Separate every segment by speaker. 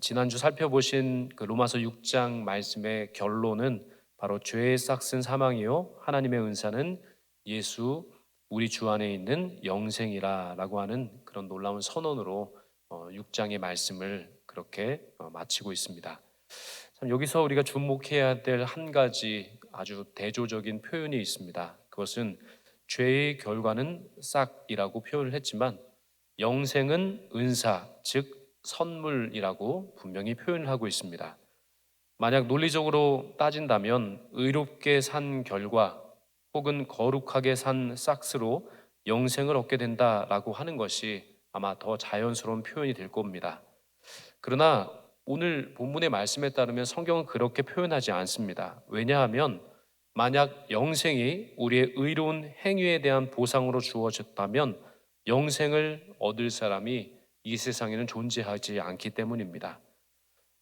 Speaker 1: 지난주 살펴보신 그 로마서 6장 말씀의 결론은 바로 죄의 싹슨 사망이요 하나님의 은사는 예수 우리 주 안에 있는 영생이라 라고 하는 그런 놀라운 선언으로 6장의 말씀을 그렇게 마치고 있습니다. 참 여기서 우리가 주목해야 될 한 가지 아주 대조적인 표현이 있습니다. 그것은 죄의 결과는 싹이라고 표현을 했지만 영생은 은사, 즉 선물이라고 분명히 표현을 하고 있습니다. 만약 논리적으로 따진다면 의롭게 산 결과 혹은 거룩하게 산 싹스로 영생을 얻게 된다라고 하는 것이 아마 더 자연스러운 표현이 될 겁니다. 그러나 오늘 본문의 말씀에 따르면 성경은 그렇게 표현하지 않습니다. 왜냐하면 만약 영생이 우리의 의로운 행위에 대한 보상으로 주어졌다면 영생을 얻을 사람이 이 세상에는 존재하지 않기 때문입니다.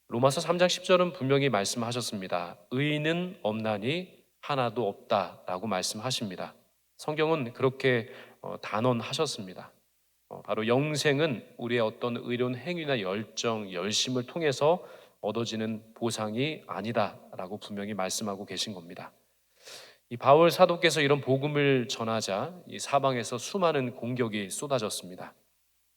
Speaker 1: 로마서 3장 10절은 분명히 말씀하셨습니다. 의인은 없나니 하나도 없다라고 말씀하십니다. 성경은 그렇게 단언하셨습니다. 바로 영생은 우리의 어떤 의로운 행위나 열정, 열심을 통해서 얻어지는 보상이 아니다라고 분명히 말씀하고 계신 겁니다. 이 바울 사도께서 이런 복음을 전하자 이 사방에서 수많은 공격이 쏟아졌습니다.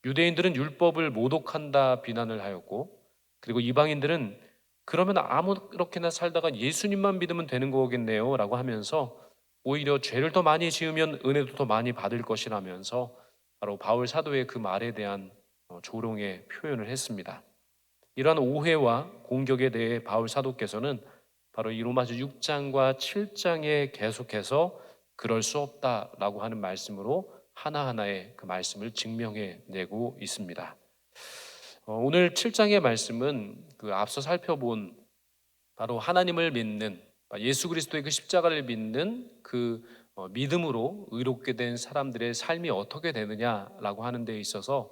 Speaker 1: 유대인들은 율법을 모독한다 비난을 하였고, 그리고 이방인들은 그러면 아무렇게나 살다가 예수님만 믿으면 되는 거겠네요 라고 하면서 오히려 죄를 더 많이 지으면 은혜도 더 많이 받을 것이라면서 바로 바울 사도의 그 말에 대한 조롱의 표현을 했습니다. 이러한 오해와 공격에 대해 바울 사도께서는 바로 이 로마서 6장과 7장에 계속해서 그럴 수 없다라고 하는 말씀으로 하나하나의 그 말씀을 증명해 내고 있습니다. 오늘 7장의 말씀은 그 앞서 살펴본 바로 하나님을 믿는 예수 그리스도의 그 십자가를 믿는 그 믿음으로 의롭게 된 사람들의 삶이 어떻게 되느냐라고 하는 데 있어서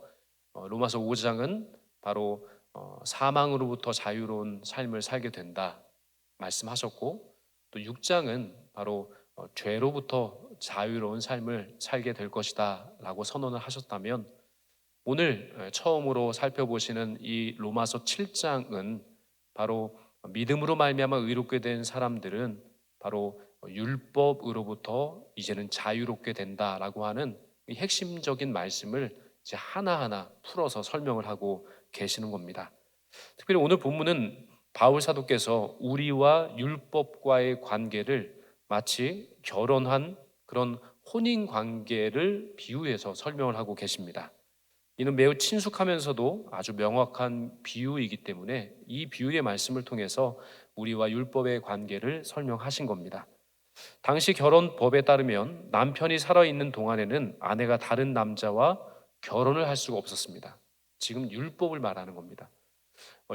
Speaker 1: 로마서 5장은 바로 사망으로부터 자유로운 삶을 살게 된다 말씀하셨고, 또 6장은 바로 죄로부터 자유로운 삶을 살게 될 것이다 라고 선언을 하셨다면, 오늘 처음으로 살펴보시는 이 로마서 7장은 바로 믿음으로 말미암아 의롭게 된 사람들은 바로 율법으로부터 이제는 자유롭게 된다라고 하는 이 핵심적인 말씀을 이제 하나하나 풀어서 설명을 하고 계시는 겁니다. 특별히 오늘 본문은 바울 사도께서 우리와 율법과의 관계를 마치 결혼한 그런 혼인 관계를 비유해서 설명을 하고 계십니다. 이는 매우 친숙하면서도 아주 명확한 비유이기 때문에 이 비유의 말씀을 통해서 우리와 율법의 관계를 설명하신 겁니다. 당시 결혼법에 따르면 남편이 살아있는 동안에는 아내가 다른 남자와 결혼을 할 수가 없었습니다. 지금 율법을 말하는 겁니다.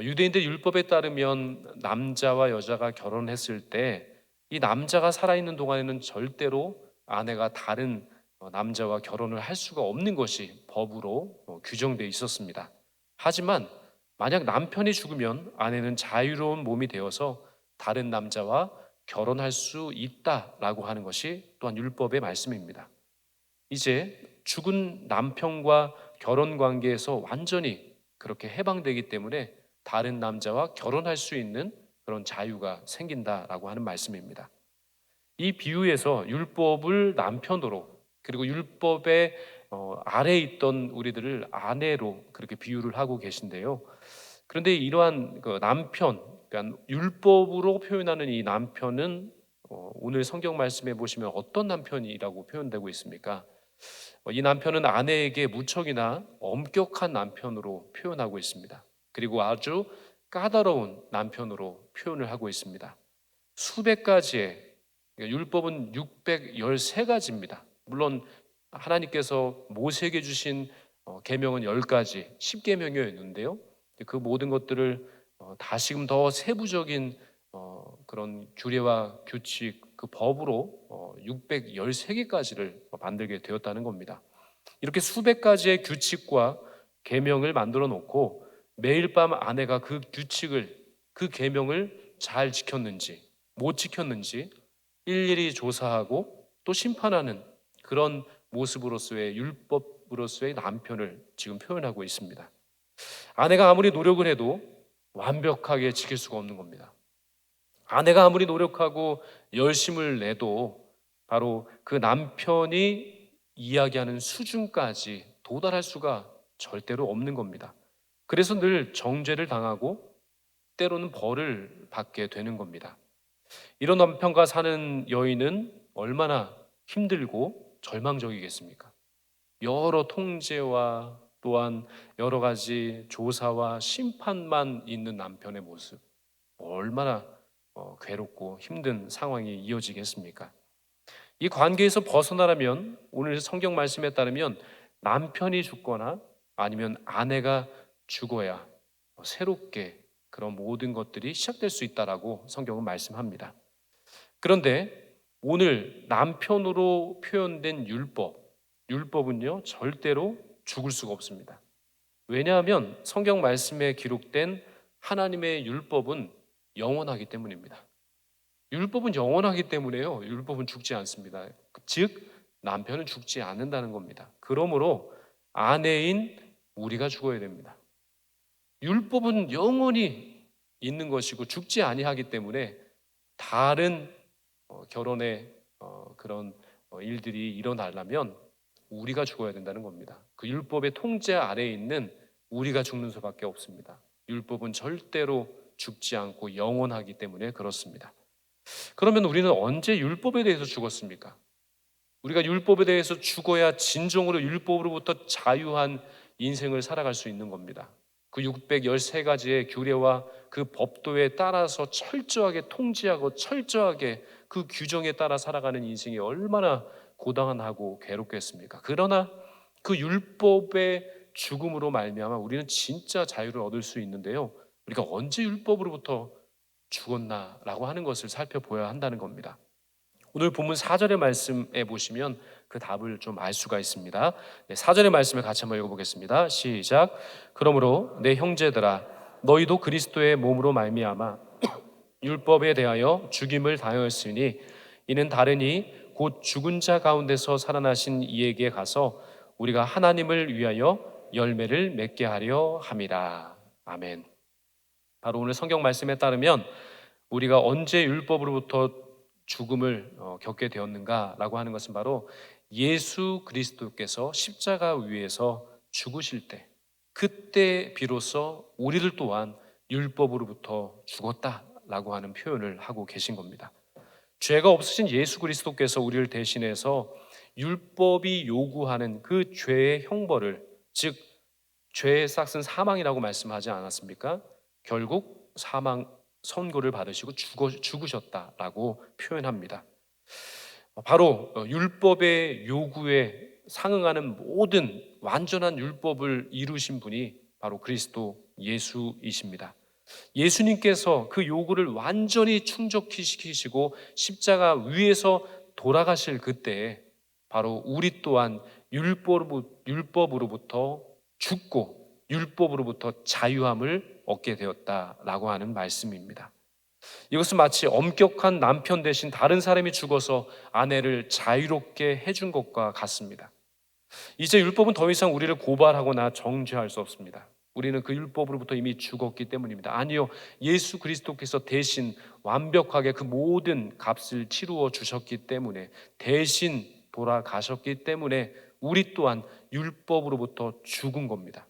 Speaker 1: 유대인들 율법에 따르면 남자와 여자가 결혼했을 때 이 남자가 살아있는 동안에는 절대로 아내가 다른 남자와 결혼을 할 수가 없는 것이 법으로 규정되어 있었습니다. 하지만 만약 남편이 죽으면 아내는 자유로운 몸이 되어서 다른 남자와 결혼할 수 있다라고 하는 것이 또한 율법의 말씀입니다. 이제 죽은 남편과 결혼 관계에서 완전히 그렇게 해방되기 때문에 다른 남자와 결혼할 수 있는 그런 자유가 생긴다라고 하는 말씀입니다. 이 비유에서 율법을 남편으로, 그리고 율법의 아래에 있던 우리들을 아내로 그렇게 비유를 하고 계신데요. 그런데 이러한 그 남편, 그러니까 율법으로 표현하는 이 남편은 오늘 성경 말씀에 보시면 어떤 남편이라고 표현되고 있습니까? 이 남편은 아내에게 무척이나 엄격한 남편으로 표현하고 있습니다. 그리고 아주 까다로운 남편으로 표현을 하고 있습니다. 수백 가지의, 그러니까 율법은 613가지입니다. 물론 하나님께서 모세에게 주신 계명은 10가지, 10계명이었는데요. 그 모든 것들을 다시금 더 세부적인 그런 규례와 규칙, 그 법으로 613개까지를 만들게 되었다는 겁니다. 이렇게 수백 가지의 규칙과 계명을 만들어 놓고 매일 밤 아내가 그 규칙을, 그 계명을 잘 지켰는지 못 지켰는지 일일이 조사하고 또 심판하는 그런 모습으로서의 율법으로서의 남편을 지금 표현하고 있습니다. 아내가 아무리 노력을 해도 완벽하게 지킬 수가 없는 겁니다. 아내가 아무리 노력하고 열심을 내도 바로 그 남편이 이야기하는 수준까지 도달할 수가 절대로 없는 겁니다. 그래서 늘 정죄를 당하고 때로는 벌을 받게 되는 겁니다. 이런 남편과 사는 여인은 얼마나 힘들고 절망적이겠습니까? 여러 통제와 또한 여러 가지 조사와 심판만 있는 남편의 모습, 얼마나 괴롭고 힘든 상황이 이어지겠습니까? 이 관계에서 벗어나려면 오늘 성경 말씀에 따르면 남편이 죽거나 아니면 아내가 죽어야 새롭게 그런 모든 것들이 시작될 수 있다라고 성경은 말씀합니다. 그런데 오늘 남편으로 표현된 율법은요 절대로 죽을 수가 없습니다. 왜냐하면 성경 말씀에 기록된 하나님의 율법은 영원하기 때문입니다. 율법은 영원하기 때문에요. 율법은 죽지 않습니다. 즉 남편은 죽지 않는다는 겁니다. 그러므로 아내인 우리가 죽어야 됩니다. 율법은 영원히 있는 것이고 죽지 아니하기 때문에 다른 결혼의 그런 일들이 일어나려면 우리가 죽어야 된다는 겁니다. 그 율법의 통제 아래에 있는 우리가 죽는 수밖에 없습니다. 율법은 절대로 죽지 않고 영원하기 때문에 그렇습니다. 그러면 우리는 언제 율법에 대해서 죽었습니까? 우리가 율법에 대해서 죽어야 진정으로 율법으로부터 자유한 인생을 살아갈 수 있는 겁니다. 그 613가지의 규례와 그 법도에 따라서 철저하게 통제하고 철저하게 그 규정에 따라 살아가는 인생이 얼마나 고단하고 괴롭겠습니까? 그러나 그 율법의 죽음으로 말미암아 우리는 진짜 자유를 얻을 수 있는데요. 우리가 언제 율법으로부터 죽었나라고 하는 것을 살펴보아야 한다는 겁니다. 오늘 본문 4절의 말씀에 보시면 그 답을 좀 알 수가 있습니다. 4절의 말씀을 같이 한번 읽어보겠습니다. 시작. 그러므로 내 형제들아 너희도 그리스도의 몸으로 말미암아 율법에 대하여 죽임을 당하였으니 이는 다르니 곧 죽은 자 가운데서 살아나신 이에게 가서 우리가 하나님을 위하여 열매를 맺게 하려 함이라. 아멘. 바로 오늘 성경 말씀에 따르면 우리가 언제 율법으로부터 죽음을 겪게 되었는가라고 하는 것은 바로 예수 그리스도께서 십자가 위에서 죽으실 때, 그때 비로소 우리를 또한 율법으로부터 죽었다라고 하는 표현을 하고 계신 겁니다. 죄가 없으신 예수 그리스도께서 우리를 대신해서 율법이 요구하는 그 죄의 형벌을, 즉 죄의 삭은 사망이라고 말씀하지 않았습니까? 결국 사망 선고를 받으시고 죽으셨다라고 표현합니다. 바로 율법의 요구에 상응하는 모든 완전한 율법을 이루신 분이 바로 그리스도 예수이십니다. 예수님께서 그 요구를 완전히 충족시키시고 십자가 위에서 돌아가실 그때에 바로 우리 또한 율법으로부터 죽고 율법으로부터 자유함을 얻게 되었다라고 하는 말씀입니다. 이것은 마치 엄격한 남편 대신 다른 사람이 죽어서 아내를 자유롭게 해준 것과 같습니다. 이제 율법은 더 이상 우리를 고발하거나 정죄할 수 없습니다. 우리는 그 율법으로부터 이미 죽었기 때문입니다. 아니요, 예수 그리스도께서 대신 완벽하게 그 모든 값을 치루어 주셨기 때문에, 대신 돌아가셨기 때문에 우리 또한 율법으로부터 죽은 겁니다.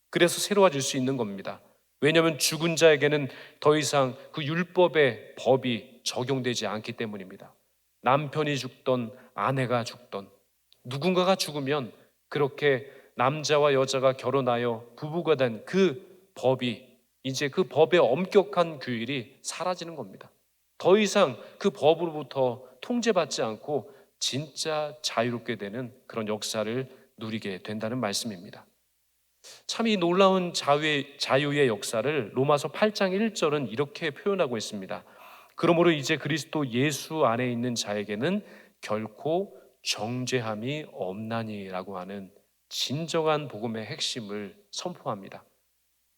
Speaker 1: 그래서 새로워질 수 있는 겁니다. 왜냐하면 죽은 자에게는 더 이상 그 율법의 법이 적용되지 않기 때문입니다. 남편이 죽던 아내가 죽던 누군가가 죽으면 그렇게 남자와 여자가 결혼하여 부부가 된 그 법이, 이제 그 법의 엄격한 규율이 사라지는 겁니다. 더 이상 그 법으로부터 통제받지 않고 진짜 자유롭게 되는 그런 역사를 누리게 된다는 말씀입니다. 참 이 놀라운 자유의 역사를 로마서 8장 1절은 이렇게 표현하고 있습니다. 그러므로 이제 그리스도 예수 안에 있는 자에게는 결코 정죄함이 없나니라고 하는 진정한 복음의 핵심을 선포합니다.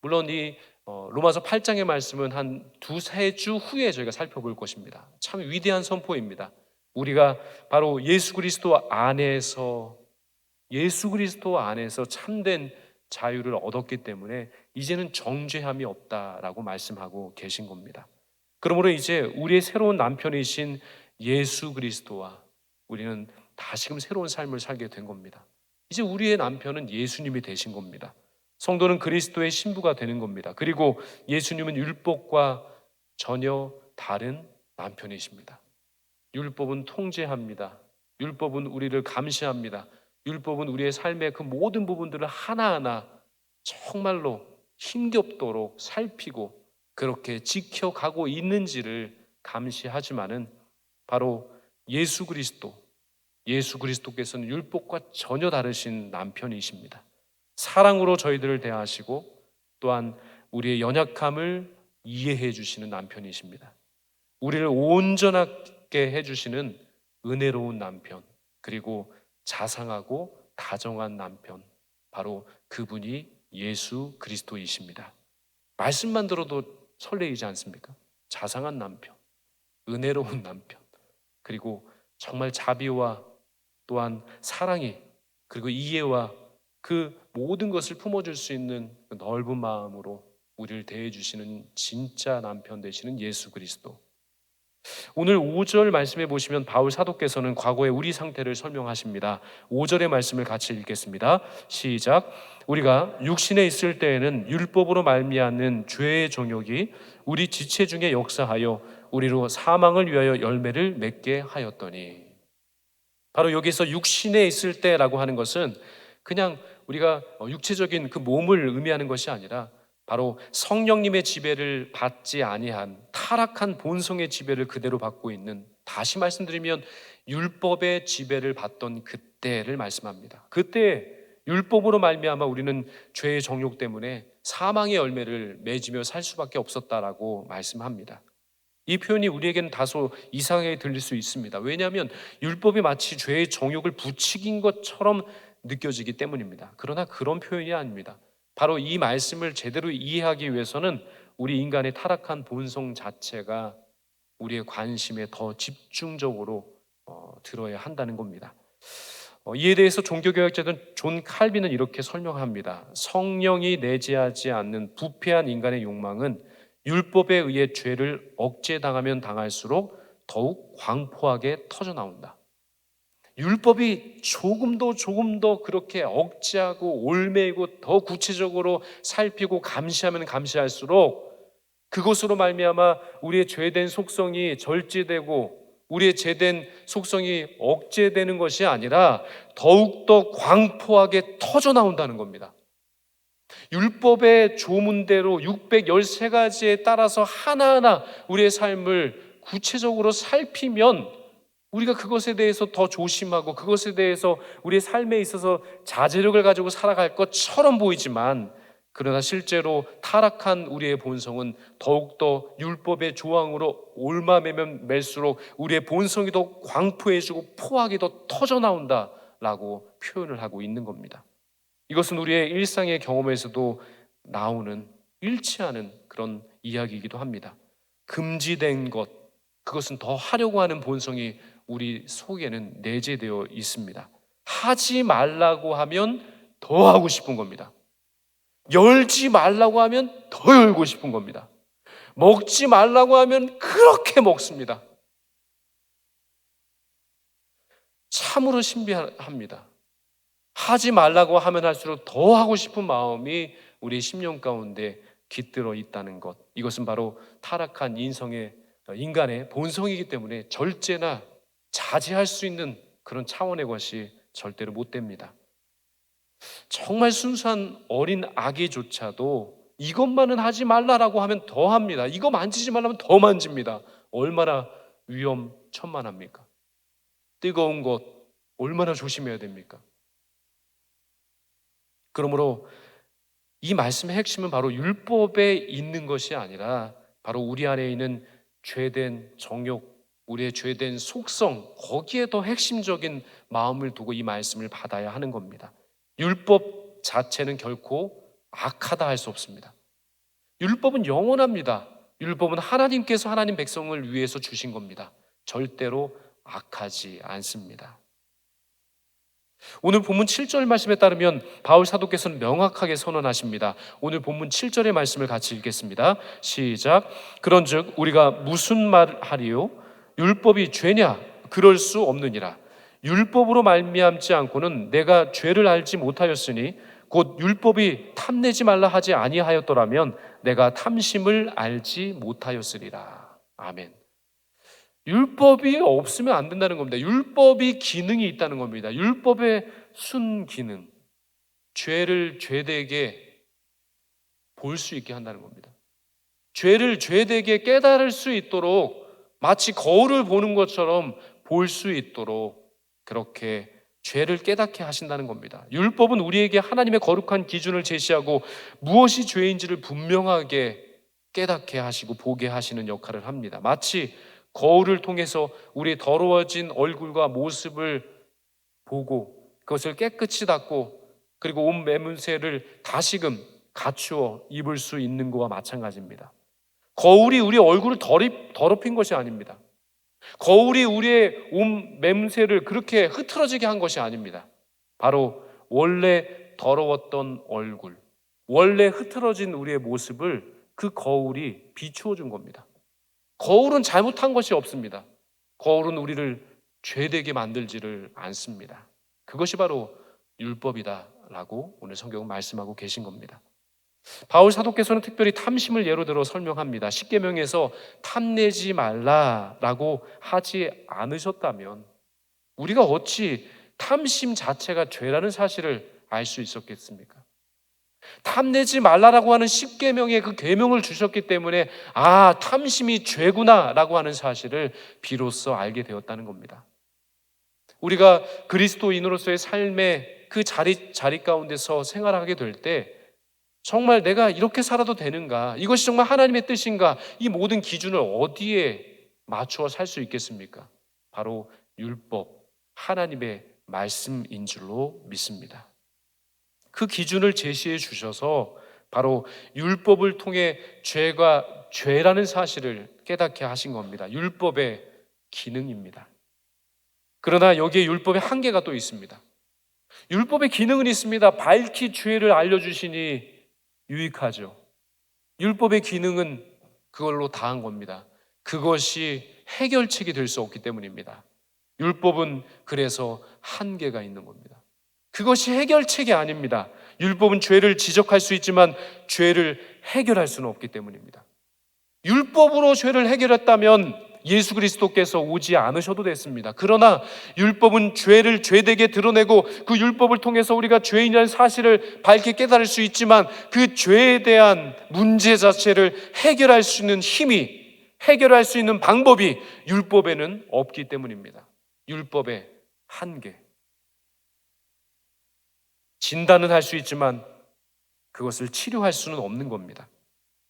Speaker 1: 물론 이 로마서 8장의 말씀은 한 두세 주 후에 저희가 살펴볼 것입니다. 참 위대한 선포입니다. 우리가 바로 예수 그리스도 안에서 참된 자유를 얻었기 때문에 이제는 정죄함이 없다라고 말씀하고 계신 겁니다. 그러므로 이제 우리의 새로운 남편이신 예수 그리스도와 우리는 다시금 새로운 삶을 살게 된 겁니다. 이제 우리의 남편은 예수님이 되신 겁니다. 성도는 그리스도의 신부가 되는 겁니다. 그리고 예수님은 율법과 전혀 다른 남편이십니다. 율법은 통제합니다. 율법은 우리를 감시합니다. 율법은 우리의 삶의 그 모든 부분들을 하나하나 정말로 힘겹도록 살피고 그렇게 지켜가고 있는지를 감시하지만은 바로 예수 그리스도께서는 율법과 전혀 다르신 남편이십니다. 사랑으로 저희들을 대하시고 또한 우리의 연약함을 이해해 주시는 남편이십니다. 우리를 온전하게 해주시는 은혜로운 남편, 그리고 자상하고 다정한 남편, 바로 그분이 예수 그리스도이십니다. 말씀만 들어도 설레이지 않습니까? 자상한 남편, 은혜로운 남편, 그리고 정말 자비와 또한 사랑이, 그리고 이해와 그 모든 것을 품어줄 수 있는 그 넓은 마음으로 우리를 대해주시는 진짜 남편 되시는 예수 그리스도. 오늘 5절 말씀해 보시면 바울 사도께서는 과거의 우리 상태를 설명하십니다. 5절의 말씀을 같이 읽겠습니다. 시작. 우리가 육신에 있을 때에는 율법으로 말미암는 죄의 정욕이 우리 지체 중에 역사하여 우리로 사망을 위하여 열매를 맺게 하였더니. 바로 여기서 육신에 있을 때라고 하는 것은 그냥 우리가 육체적인 그 몸을 의미하는 것이 아니라 바로 성령님의 지배를 받지 아니한 타락한 본성의 지배를 그대로 받고 있는, 다시 말씀드리면 율법의 지배를 받던 그때를 말씀합니다. 그때 율법으로 말미암아 우리는 죄의 정욕 때문에 사망의 열매를 맺으며 살 수밖에 없었다라고 말씀합니다. 이 표현이 우리에게는 다소 이상하게 들릴 수 있습니다. 왜냐하면 율법이 마치 죄의 정욕을 부추긴 것처럼 느껴지기 때문입니다. 그러나 그런 표현이 아닙니다. 바로 이 말씀을 제대로 이해하기 위해서는 우리 인간의 타락한 본성 자체가 우리의 관심에 더 집중적으로 들어야 한다는 겁니다. 이에 대해서 종교개혁자든 존 칼빈은 이렇게 설명합니다. 성령이 내재하지 않는 부패한 인간의 욕망은 율법에 의해 죄를 억제당하면 당할수록 더욱 광포하게 터져나온다. 율법이 조금 더 그렇게 억제하고 올매이고 더 구체적으로 살피고 감시하면 감시할수록 그것으로 말미암아 우리의 죄된 속성이 절제되고 우리의 죄된 속성이 억제되는 것이 아니라 더욱더 광포하게 터져나온다는 겁니다. 율법의 조문대로 613가지에 따라서 하나하나 우리의 삶을 구체적으로 살피면 우리가 그것에 대해서 더 조심하고 그것에 대해서 우리의 삶에 있어서 자제력을 가지고 살아갈 것처럼 보이지만, 그러나 실제로 타락한 우리의 본성은 더욱더 율법의 조항으로 올마매면 맬수록 우리의 본성이 더 광포해지고 포악이 더 터져나온다라고 표현을 하고 있는 겁니다. 이것은 우리의 일상의 경험에서도 나오는 일치하는 그런 이야기이기도 합니다. 금지된 것, 그것은 더 하려고 하는 본성이 우리 속에는 내재되어 있습니다. 하지 말라고 하면 더 하고 싶은 겁니다. 열지 말라고 하면 더 열고 싶은 겁니다. 먹지 말라고 하면 그렇게 먹습니다. 참으로 신비합니다. 하지 말라고 하면 할수록 더 하고 싶은 마음이 우리 심령 가운데 깃들어 있다는 것, 이것은 바로 타락한 인간의 본성이기 때문에 절제나 자제할 수 있는 그런 차원의 것이 절대로 못 됩니다. 정말 순수한 어린 아기조차도 이것만은 하지 말라라고 하면 더 합니다. 이거 만지지 말라면 더 만집니다. 얼마나 위험천만합니까? 뜨거운 것 얼마나 조심해야 됩니까? 그러므로 이 말씀의 핵심은 바로 율법에 있는 것이 아니라 바로 우리 안에 있는 죄된 정욕, 우리의 죄된 속성, 거기에 더 핵심적인 마음을 두고 이 말씀을 받아야 하는 겁니다. 율법 자체는 결코 악하다 할 수 없습니다. 율법은 영원합니다. 율법은 하나님께서 하나님 백성을 위해서 주신 겁니다. 절대로 악하지 않습니다. 오늘 본문 7절 말씀에 따르면 바울 사도께서는 명확하게 선언하십니다. 오늘 본문 7절의 말씀을 같이 읽겠습니다. 시작. 그런즉 우리가 무슨 말하리요? 율법이 죄냐? 그럴 수 없느니라. 율법으로 말미암지 않고는 내가 죄를 알지 못하였으니 곧 율법이 탐내지 말라 하지 아니하였더라면 내가 탐심을 알지 못하였으리라. 아멘. 율법이 없으면 안 된다는 겁니다. 율법이 기능이 있다는 겁니다. 율법의 순기능, 죄를 죄되게 볼 수 있게 한다는 겁니다. 죄를 죄되게 깨달을 수 있도록 마치 거울을 보는 것처럼 볼 수 있도록 그렇게 죄를 깨닫게 하신다는 겁니다. 율법은 우리에게 하나님의 거룩한 기준을 제시하고 무엇이 죄인지를 분명하게 깨닫게 하시고 보게 하시는 역할을 합니다. 마치 거울을 통해서 우리의 더러워진 얼굴과 모습을 보고 그것을 깨끗이 닦고 그리고 옷 매문새를 다시금 갖추어 입을 수 있는 것과 마찬가지입니다. 거울이 우리 얼굴을 더럽힌 것이 아닙니다. 거울이 우리의 옷 매문새를 그렇게 흐트러지게 한 것이 아닙니다. 바로 원래 더러웠던 얼굴, 원래 흐트러진 우리의 모습을 그 거울이 비추어 준 겁니다. 거울은 잘못한 것이 없습니다. 거울은 우리를 죄되게 만들지를 않습니다. 그것이 바로 율법이다라고 오늘 성경은 말씀하고 계신 겁니다. 바울 사도께서는 특별히 탐심을 예로 들어 설명합니다. 십계명에서 탐내지 말라라고 하지 않으셨다면 우리가 어찌 탐심 자체가 죄라는 사실을 알 수 있었겠습니까? 탐내지 말라라고 하는 십계명의 그 계명을 주셨기 때문에 탐심이 죄구나라고 하는 사실을 비로소 알게 되었다는 겁니다. 우리가 그리스도인으로서의 삶의 그 자리 가운데서 생활하게 될 때 정말 내가 이렇게 살아도 되는가? 이것이 정말 하나님의 뜻인가? 이 모든 기준을 어디에 맞추어 살 수 있겠습니까? 바로 율법, 하나님의 말씀인 줄로 믿습니다. 그 기준을 제시해 주셔서 바로 율법을 통해 죄가 죄라는 사실을 깨닫게 하신 겁니다. 율법의 기능입니다. 그러나 여기에 율법의 한계가 또 있습니다. 율법의 기능은 있습니다. 밝히 죄를 알려주시니 유익하죠. 율법의 기능은 그걸로 다한 겁니다. 그것이 해결책이 될 수 없기 때문입니다. 율법은 그래서 한계가 있는 겁니다. 그것이 해결책이 아닙니다. 율법은 죄를 지적할 수 있지만 죄를 해결할 수는 없기 때문입니다. 율법으로 죄를 해결했다면 예수 그리스도께서 오지 않으셔도 됐습니다. 그러나 율법은 죄를 죄되게 드러내고 그 율법을 통해서 우리가 죄인이라는 사실을 밝게 깨달을 수 있지만 그 죄에 대한 문제 자체를 해결할 수 있는 힘이, 해결할 수 있는 방법이 율법에는 없기 때문입니다. 율법의 한계. 진단은 할 수 있지만 그것을 치료할 수는 없는 겁니다.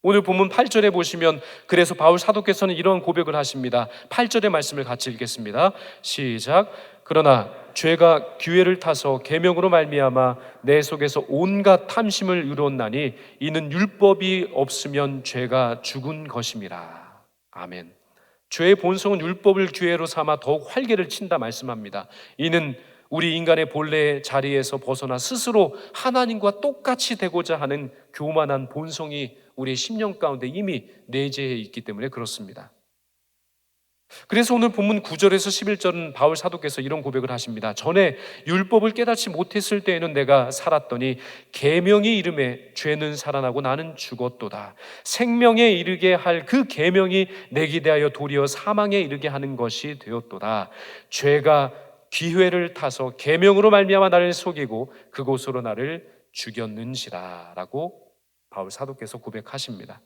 Speaker 1: 오늘 본문 8절에 보시면 그래서 바울 사도께서는 이런 고백을 하십니다. 8절의 말씀을 같이 읽겠습니다. 시작. 그러나 죄가 기회를 타서 계명으로 말미암아 내 속에서 온갖 탐심을 이루었나니 이는 율법이 없으면 죄가 죽은 것임이라. 아멘. 죄의 본성은 율법을 기회로 삼아 더욱 활개를 친다 말씀합니다. 이는 우리 인간의 본래의 자리에서 벗어나 스스로 하나님과 똑같이 되고자 하는 교만한 본성이 우리의 심령 가운데 이미 내재해 있기 때문에 그렇습니다. 그래서 오늘 본문 9절에서 11절은 바울 사도께서 이런 고백을 하십니다. 전에 율법을 깨닫지 못했을 때에는 내가 살았더니 계명이 이름에 죄는 살아나고 나는 죽었도다. 생명에 이르게 할 그 계명이 내게 대하여 도리어 사망에 이르게 하는 것이 되었도다. 죄가 기회를 타서 계명으로 말미암아 나를 속이고 그곳으로 나를 죽였는지라 라고 바울 사도께서 고백하십니다.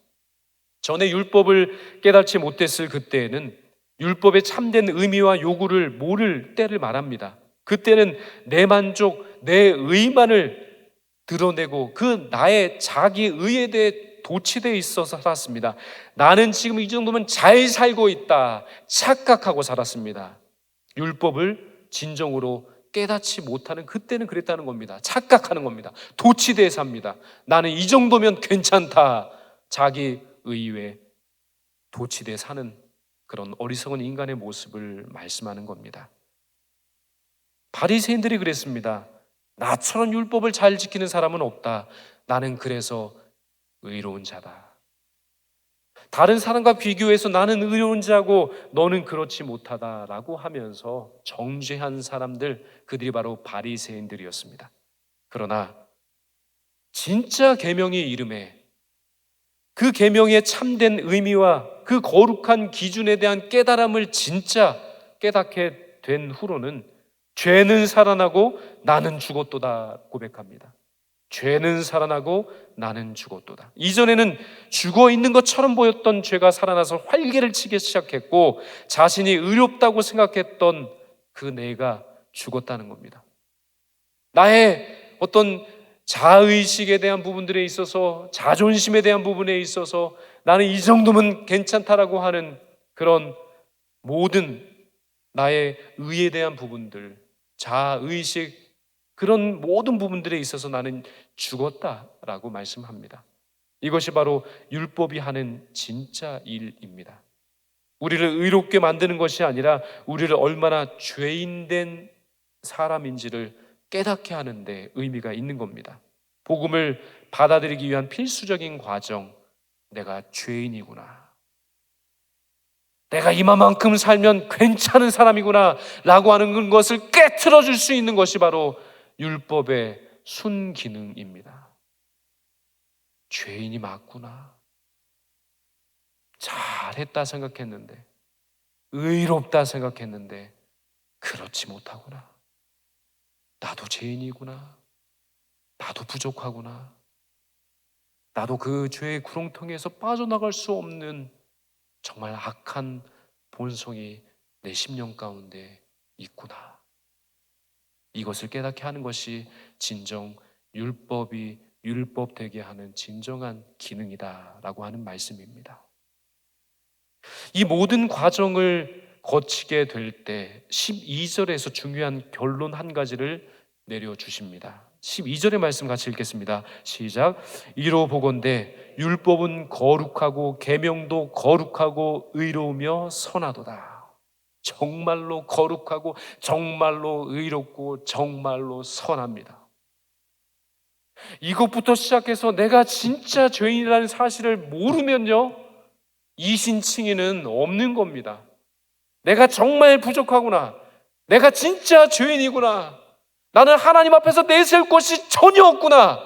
Speaker 1: 전에 율법을 깨닫지 못했을 그때에는 율법의 참된 의미와 요구를 모를 때를 말합니다. 그때는 내 만족, 내 의만을 드러내고 그 나의 자기 의에 대해 도취되어 있어서 살았습니다. 나는 지금 이 정도면 잘 살고 있다 착각하고 살았습니다. 율법을 진정으로 깨닫지 못하는 그때는 그랬다는 겁니다. 착각하는 겁니다. 도취되어 삽니다. 나는 이 정도면 괜찮다. 자기 의에 도취되어 사는 그런 어리석은 인간의 모습을 말씀하는 겁니다. 바리새인들이 그랬습니다. 나처럼 율법을 잘 지키는 사람은 없다. 나는 그래서 의로운 자다. 다른 사람과 비교해서 나는 의로운 자고 너는 그렇지 못하다라고 하면서 정죄한 사람들, 그들이 바로 바리새인들이었습니다. 그러나 진짜 계명의 이름에, 그 계명의 참된 의미와 그 거룩한 기준에 대한 깨달음을 진짜 깨닫게 된 후로는 죄는 살아나고 나는 죽었도다 고백합니다. 죄는 살아나고 나는 죽었도다. 이전에는 죽어 있는 것처럼 보였던 죄가 살아나서 활개를 치기 시작했고, 자신이 의롭다고 생각했던 그 내가 죽었다는 겁니다. 나의 어떤 자의식에 대한 부분들에 있어서, 자존심에 대한 부분에 있어서 나는 이 정도면 괜찮다라고 하는 그런 모든 나의 의에 대한 부분들, 자의식, 그런 모든 부분들에 있어서 나는 죽었다라고 말씀합니다. 이것이 바로 율법이 하는 진짜 일입니다. 우리를 의롭게 만드는 것이 아니라 우리를 얼마나 죄인된 사람인지를 깨닫게 하는 데 의미가 있는 겁니다. 복음을 받아들이기 위한 필수적인 과정, 내가 죄인이구나, 내가 이만큼 살면 괜찮은 사람이구나 라고 하는 것을 깨트려 줄 수 있는 것이 바로 율법의 순기능입니다. 죄인이 맞구나, 잘했다 생각했는데, 의롭다 생각했는데 그렇지 못하구나, 나도 죄인이구나, 나도 부족하구나, 나도 그 죄의 구렁텅이에서 빠져나갈 수 없는 정말 악한 본성이 내 심령 가운데 있구나. 이것을 깨닫게 하는 것이 진정 율법이 율법되게 하는 진정한 기능이다라고 하는 말씀입니다. 이 모든 과정을 거치게 될 때 12절에서 중요한 결론 한 가지를 내려주십니다. 12절의 말씀 같이 읽겠습니다. 시작. 이로 보건대 율법은 거룩하고 계명도 거룩하고 의로우며 선하도다. 정말로 거룩하고 정말로 의롭고 정말로 선합니다. 이것부터 시작해서 내가 진짜 죄인이라는 사실을 모르면요, 이신칭의는 없는 겁니다. 내가 정말 부족하구나, 내가 진짜 죄인이구나, 나는 하나님 앞에서 내세울 것이 전혀 없구나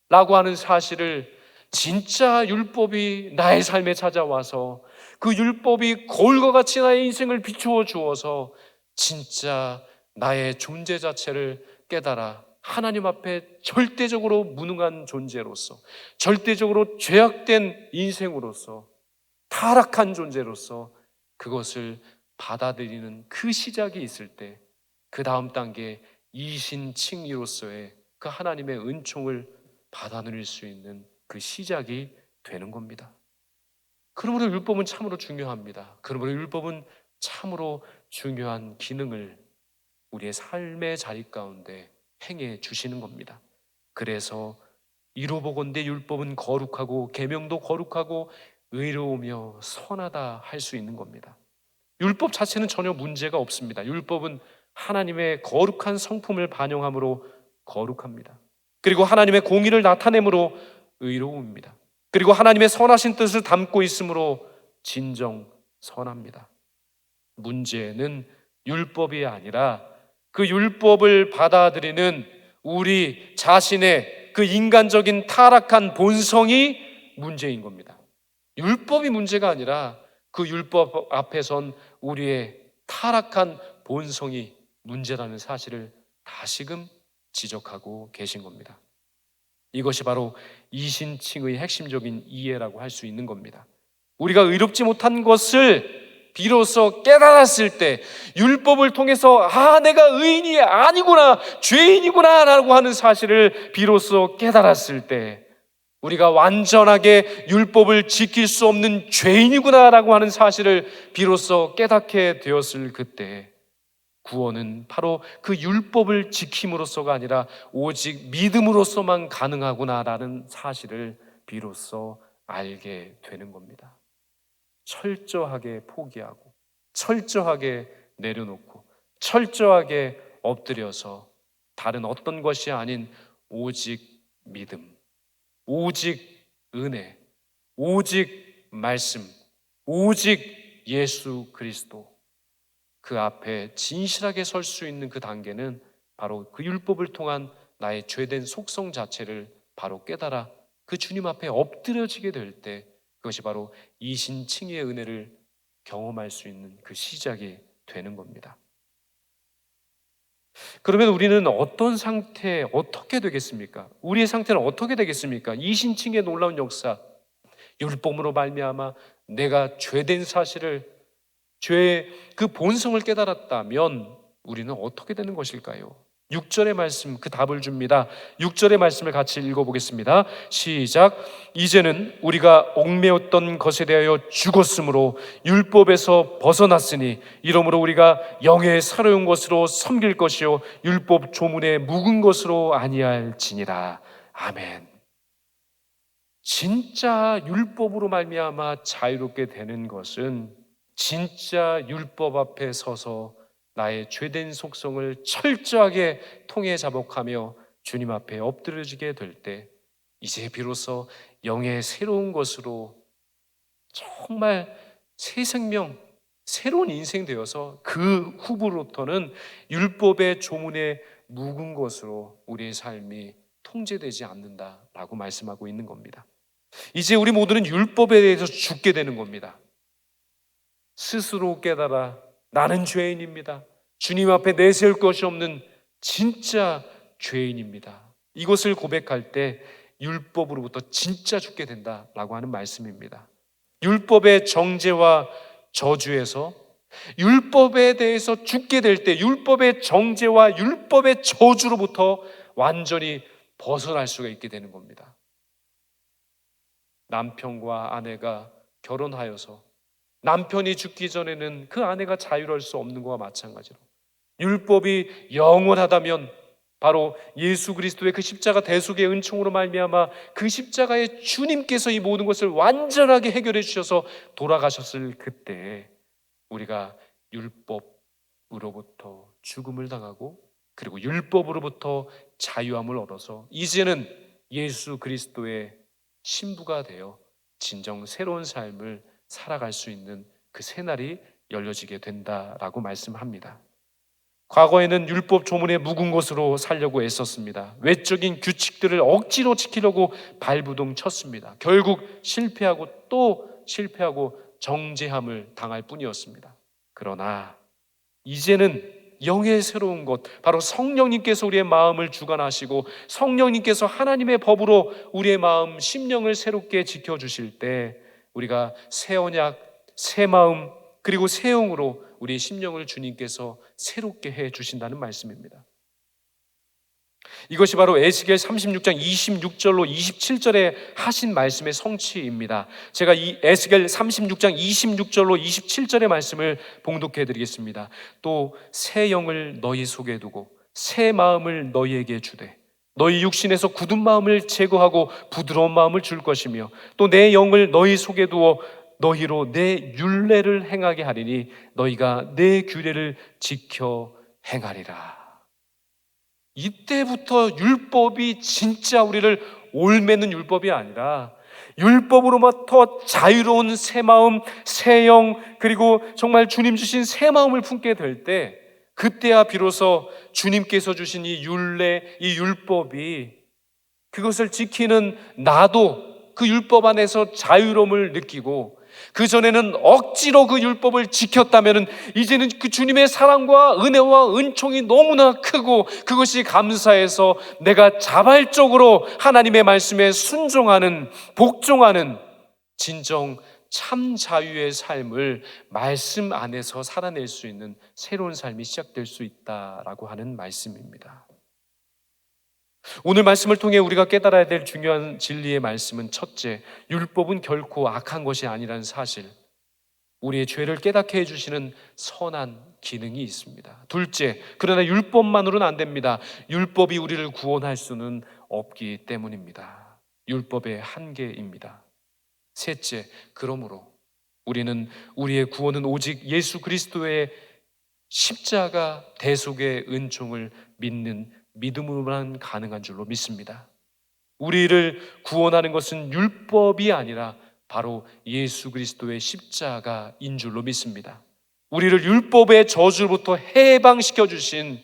Speaker 1: 라고 하는 사실을, 진짜 율법이 나의 삶에 찾아와서 그 율법이 거울과 같이 나의 인생을 비추어 주어서 진짜 나의 존재 자체를 깨달아 하나님 앞에 절대적으로 무능한 존재로서, 절대적으로 죄악된 인생으로서, 타락한 존재로서 그것을 받아들이는 그 시작이 있을 때, 그 다음 단계 이신칭의로서의 그 하나님의 은총을 받아 누릴 수 있는 그 시작이 되는 겁니다. 그러므로 율법은 참으로 중요합니다. 그러므로 율법은 참으로 중요한 기능을 우리의 삶의 자리 가운데 행해 주시는 겁니다. 그래서 이로보건대 율법은 거룩하고 계명도 거룩하고 의로우며 선하다 할 수 있는 겁니다. 율법 자체는 전혀 문제가 없습니다. 율법은 하나님의 거룩한 성품을 반영함으로 거룩합니다. 그리고 하나님의 공의를 나타내므로 의로움입니다. 그리고 하나님의 선하신 뜻을 담고 있으므로 진정 선합니다. 문제는 율법이 아니라 그 율법을 받아들이는 우리 자신의 그 인간적인 타락한 본성이 문제인 겁니다. 율법이 문제가 아니라 그 율법 앞에선 우리의 타락한 본성이 문제라는 사실을 다시금 지적하고 계신 겁니다. 이것이 바로 이신칭의 핵심적인 이해라고 할 수 있는 겁니다. 우리가 의롭지 못한 것을 비로소 깨달았을 때, 율법을 통해서 내가 의인이 아니구나, 죄인이구나 라고 하는 사실을 비로소 깨달았을 때, 우리가 완전하게 율법을 지킬 수 없는 죄인이구나 라고 하는 사실을 비로소 깨닫게 되었을 그때, 구원은 바로 그 율법을 지킴으로써가 아니라 오직 믿음으로써만 가능하구나라는 사실을 비로소 알게 되는 겁니다. 철저하게 포기하고, 철저하게 내려놓고, 철저하게 엎드려서 다른 어떤 것이 아닌 오직 믿음, 오직 은혜, 오직 말씀, 오직 예수 그리스도, 그 앞에 진실하게 설 수 있는 그 단계는 바로 그 율법을 통한 나의 죄된 속성 자체를 바로 깨달아 그 주님 앞에 엎드려지게 될 때, 그것이 바로 이신칭의의 은혜를 경험할 수 있는 그 시작이 되는 겁니다. 그러면 우리는 어떤 상태, 어떻게 되겠습니까? 우리의 상태는 어떻게 되겠습니까? 이신칭의 놀라운 역사, 율법으로 말미암아 내가 죄된 사실을, 죄의 그 본성을 깨달았다면 우리는 어떻게 되는 것일까요? 6절의 말씀, 그 답을 줍니다. 6절의 말씀을 같이 읽어보겠습니다. 시작. 이제는 우리가 얽매였던 것에 대하여 죽었으므로 율법에서 벗어났으니 이러므로 우리가 영의 사로운 것으로 섬길 것이요 율법 조문에 묵은 것으로 아니할지니라. 아멘. 진짜 율법으로 말미암아 자유롭게 되는 것은 진짜 율법 앞에 서서 나의 죄된 속성을 철저하게 통해 자복하며 주님 앞에 엎드려지게 될 때, 이제 비로소 영의 새로운 것으로 정말 새 생명, 새로운 인생 되어서 그 후부로부터는 율법의 조문에 묵은 것으로 우리의 삶이 통제되지 않는다라고 말씀하고 있는 겁니다. 이제 우리 모두는 율법에 대해서 죽게 되는 겁니다. 스스로 깨달아 나는 죄인입니다. 주님 앞에 내세울 것이 없는 진짜 죄인입니다. 이것을 고백할 때 율법으로부터 진짜 죽게 된다라고 하는 말씀입니다. 율법의 정죄와 저주에서 율법에 대해서 죽게 될 때 율법의 정죄와 율법의 저주로부터 완전히 벗어날 수가 있게 되는 겁니다. 남편과 아내가 결혼하여서 남편이 죽기 전에는 그 아내가 자유로울 수 없는 것과 마찬가지로 율법이 영원하다면 바로 예수 그리스도의 그 십자가 대속의 은총으로 말미암아 그 십자가의 주님께서 이 모든 것을 완전하게 해결해 주셔서 돌아가셨을 그때 우리가 율법으로부터 죽음을 당하고 그리고 율법으로부터 자유함을 얻어서 이제는 예수 그리스도의 신부가 되어 진정 새로운 삶을 살아갈 수 있는 그 새날이 열려지게 된다라고 말씀합니다. 과거에는 율법 조문에 묵은 것으로 살려고 애썼습니다. 외적인 규칙들을 억지로 지키려고 발부동 쳤습니다. 결국 실패하고 또 실패하고 정죄함을 당할 뿐이었습니다. 그러나 이제는 영의 새로운 것, 바로 성령님께서 우리의 마음을 주관하시고 성령님께서 하나님의 법으로 우리의 마음, 심령을 새롭게 지켜주실 때 우리가 새 언약, 새 마음, 그리고 새 영으로 우리의 심령을 주님께서 새롭게 해주신다는 말씀입니다. 이것이 바로 에스겔 36장 26절로 27절에 하신 말씀의 성취입니다. 제가 이 에스겔 36장 26절로 27절의 말씀을 봉독해 드리겠습니다. 또 새 영을 너희 속에 두고 새 마음을 너희에게 주되 너희 육신에서 굳은 마음을 제거하고 부드러운 마음을 줄 것이며 또 내 영을 너희 속에 두어 너희로 내 율례를 행하게 하리니 너희가 내 규례를 지켜 행하리라. 이때부터 율법이 진짜 우리를 올매는 율법이 아니라 율법으로부터 자유로운 새 마음, 새 영, 그리고 정말 주님 주신 새 마음을 품게 될 때 그때야 비로소 주님께서 주신 이 율례, 이 율법이 그것을 지키는 나도 그 율법 안에서 자유로움을 느끼고 그전에는 억지로 그 율법을 지켰다면 이제는 그 주님의 사랑과 은혜와 은총이 너무나 크고 그것이 감사해서 내가 자발적으로 하나님의 말씀에 순종하는, 복종하는 진정 참 자유의 삶을 말씀 안에서 살아낼 수 있는 새로운 삶이 시작될 수 있다라고 하는 말씀입니다. 오늘 말씀을 통해 우리가 깨달아야 될 중요한 진리의 말씀은 첫째, 율법은 결코 악한 것이 아니라는 사실, 우리의 죄를 깨닫게 해주시는 선한 기능이 있습니다. 둘째, 그러나 율법만으로는 안 됩니다. 율법이 우리를 구원할 수는 없기 때문입니다. 율법의 한계입니다. 셋째, 그러므로 우리는 우리의 구원은 오직 예수 그리스도의 십자가 대속의 은총을 믿는 믿음으로만 가능한 줄로 믿습니다. 우리를 구원하는 것은 율법이 아니라 바로 예수 그리스도의 십자가인 줄로 믿습니다. 우리를 율법의 저주로부터 해방시켜 주신,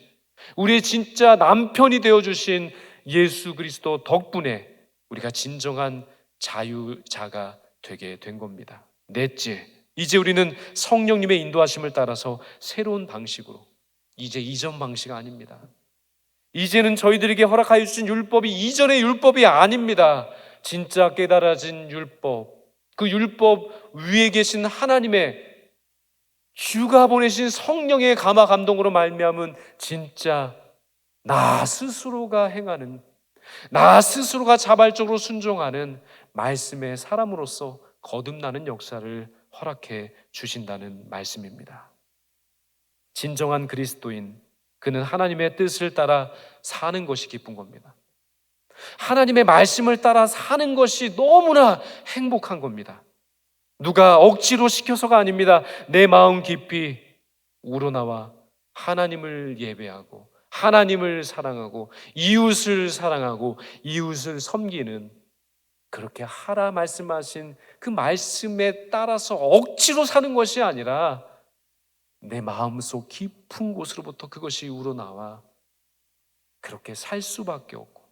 Speaker 1: 우리의 진짜 남편이 되어 주신 예수 그리스도 덕분에 우리가 진정한 자유자가 되게 된 겁니다. 넷째, 이제 우리는 성령님의 인도하심을 따라서 새로운 방식으로, 이제 이전 방식 아닙니다. 이제는 저희들에게 허락하여 주신 율법이 이전의 율법이 아닙니다. 진짜 깨달아진 율법, 그 율법 위에 계신 하나님의 주가 보내신 성령의 감화 감동으로 말미암은 진짜 나 스스로가 행하는, 나 스스로가 자발적으로 순종하는 말씀의 사람으로서 거듭나는 역사를 허락해 주신다는 말씀입니다. 진정한 그리스도인, 그는 하나님의 뜻을 따라 사는 것이 기쁜 겁니다. 하나님의 말씀을 따라 사는 것이 너무나 행복한 겁니다. 누가 억지로 시켜서가 아닙니다. 내 마음 깊이 우러나와 하나님을 예배하고 하나님을 사랑하고 이웃을 사랑하고 이웃을 섬기는, 그렇게 하라 말씀하신 그 말씀에 따라서 억지로 사는 것이 아니라 내 마음속 깊은 곳으로부터 그것이 우러나와 그렇게 살 수밖에 없고,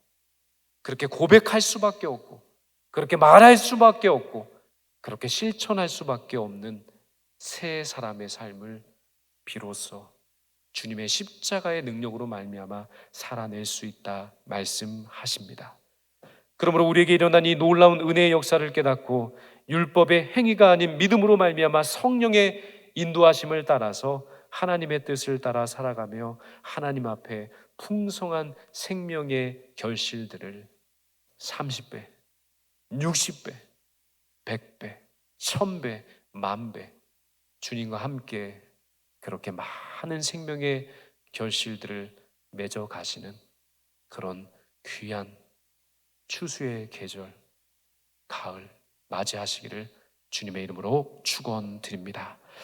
Speaker 1: 그렇게 고백할 수밖에 없고, 그렇게 말할 수밖에 없고, 그렇게 실천할 수밖에 없는 새 사람의 삶을 비로소 주님의 십자가의 능력으로 말미암아 살아낼 수 있다 말씀하십니다. 그러므로 우리에게 일어난 이 놀라운 은혜의 역사를 깨닫고 율법의 행위가 아닌 믿음으로 말미암아 성령의 인도하심을 따라서 하나님의 뜻을 따라 살아가며 하나님 앞에 풍성한 생명의 결실들을 30배, 60배, 100배, 1000배, 10,000배 주님과 함께 그렇게 많은 생명의 결실들을 맺어 가시는 그런 귀한 추수의 계절, 가을 맞이하시기를 주님의 이름으로 축원드립니다.